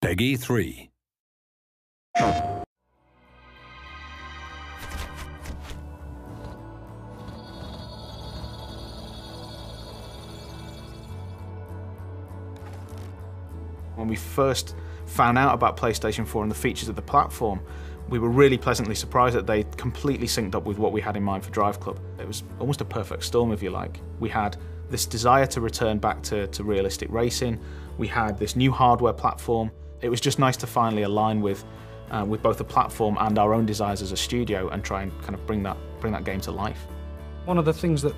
Ps4. When we first found out about PlayStation 4 and the features of the platform, we were really pleasantly surprised that they completely synced up with what we had in mind for Driveclub. It was almost a perfect storm, if you like. We had this desire to return back to realistic racing. We had this new hardware platform. It was just nice to finally align with both the platform and our own desires as a studio and try and kind of bring that game to life. One of the things that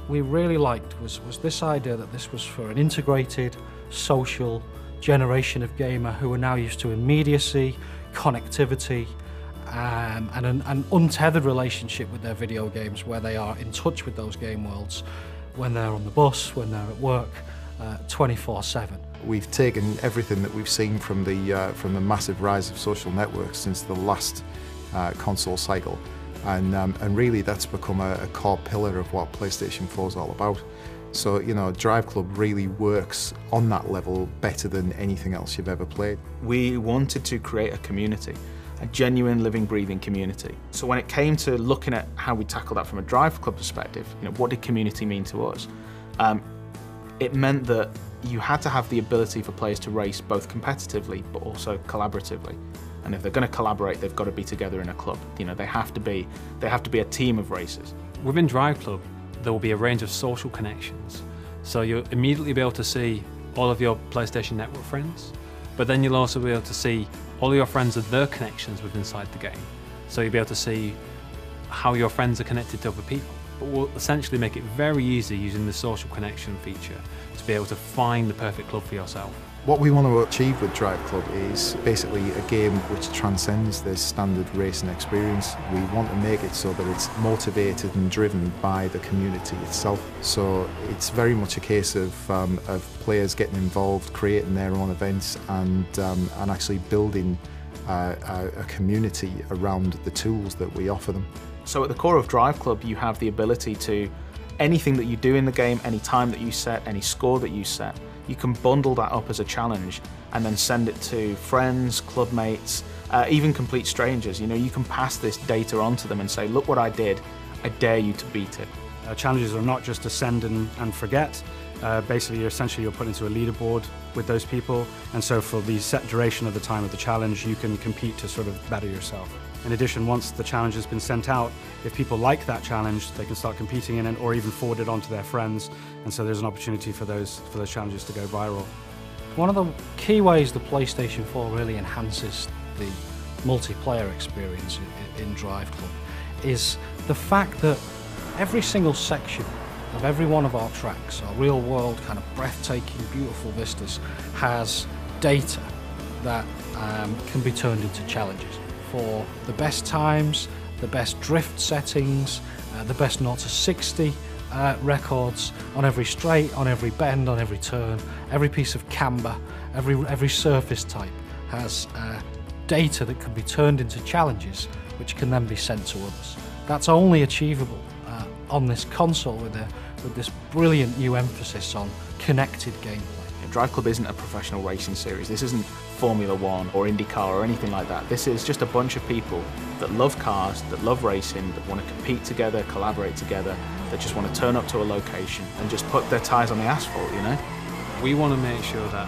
we really liked was this idea that this was for an integrated, social generation of gamer who are now used to immediacy, connectivity, and an untethered relationship with their video games, where they are in touch with those game worlds when they're on the bus, when they're at work, 24/7. We've taken everything that we've seen from the massive rise of social networks since the last console cycle, and really that's become a core pillar of what PlayStation 4 is all about. So, you know, Driveclub really works on that level better than anything else you've ever played. We wanted to create a community, a genuine, living, breathing community. So when it came to looking at how we tackle that from a Driveclub perspective, you know, what did community mean to us? It meant that you had to have the ability for players to race both competitively but also collaboratively. And if they're going to collaborate, they've got to be together in a club. You know, they have to be a team of racers. Within Driveclub, there will be a range of social connections. So you'll immediately be able to see all of your PlayStation Network friends, but then you'll also be able to see all of your friends and their connections within inside the game. So you'll be able to see how your friends are connected to other people. But we'll essentially make it very easy using the social connection feature to be able to find the perfect club for yourself. What we want to achieve with Driveclub is basically a game which transcends the standard racing experience. We want to make it so that it's motivated and driven by the community itself. So it's very much a case of players getting involved, creating their own events, and actually building a community around the tools that we offer them. So at the core of Driveclub, you have the ability to, anything that you do in the game, any time that you set, any score that you set, you can bundle that up as a challenge and then send it to friends, club mates, even complete strangers. You know, you can pass this data on to them and say, look what I did, I dare you to beat it. Challenges are not just to send and forget. Basically, you're put into a leaderboard with those people, and so for the set duration of the time of the challenge, you can compete to sort of better yourself. In addition, once the challenge has been sent out, if people like that challenge, they can start competing in it or even forward it on to their friends, and so there's an opportunity for those challenges to go viral. One of the key ways the PlayStation 4 really enhances the multiplayer experience in Driveclub is the fact that every single section of every one of our tracks, our real-world kind of breathtaking, beautiful vistas, has data that can be turned into challenges for the best times, the best drift settings, the best 0 to 60 records on every straight, on every bend, on every turn, every piece of camber, every surface type has data that can be turned into challenges which can then be sent to others. That's only achievable on this console with this brilliant new emphasis on connected gameplay. Driveclub isn't a professional racing series. This isn't Formula 1 or IndyCar or anything like that. This is just a bunch of people that love cars, that love racing, that want to compete together, collaborate together, that just want to turn up to a location and just put their tyres on the asphalt, you know? We want to make sure that,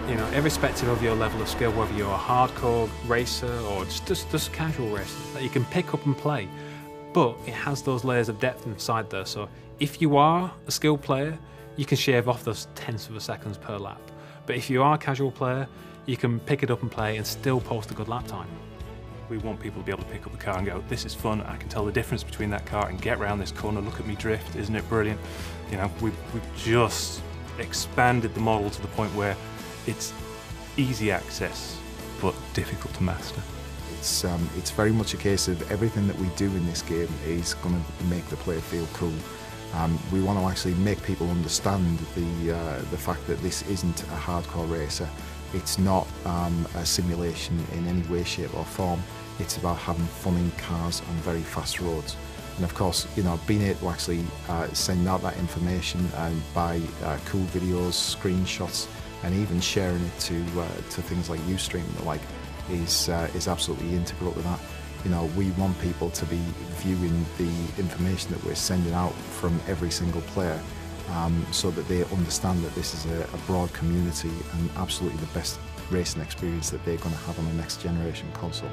you know, irrespective of your level of skill, whether you're a hardcore racer or just casual racer, that you can pick up and play. But it has those layers of depth inside there, so if you are a skilled player, you can shave off those tenths of a seconds per lap. But if you are a casual player, you can pick it up and play and still post a good lap time. We want people to be able to pick up the car and go, this is fun, I can tell the difference between that car and get around this corner, look at me drift, isn't it brilliant? You know, we've just expanded the model to the point where it's easy access, but difficult to master. It's very much a case of everything that we do in this game is going to make the player feel cool. We want to actually make people understand the fact that this isn't a hardcore racer. It's not a simulation in any way, shape or form. It's about having fun in cars on very fast roads. And of course, you know, being able to actually send out that information and by cool videos, screenshots, and even sharing it to things like Ustream and the like is absolutely integral to that. You know, we want people to be viewing the information that we're sending out from every single player, so that they understand that this is a broad community and absolutely the best racing experience that they're going to have on the next generation console.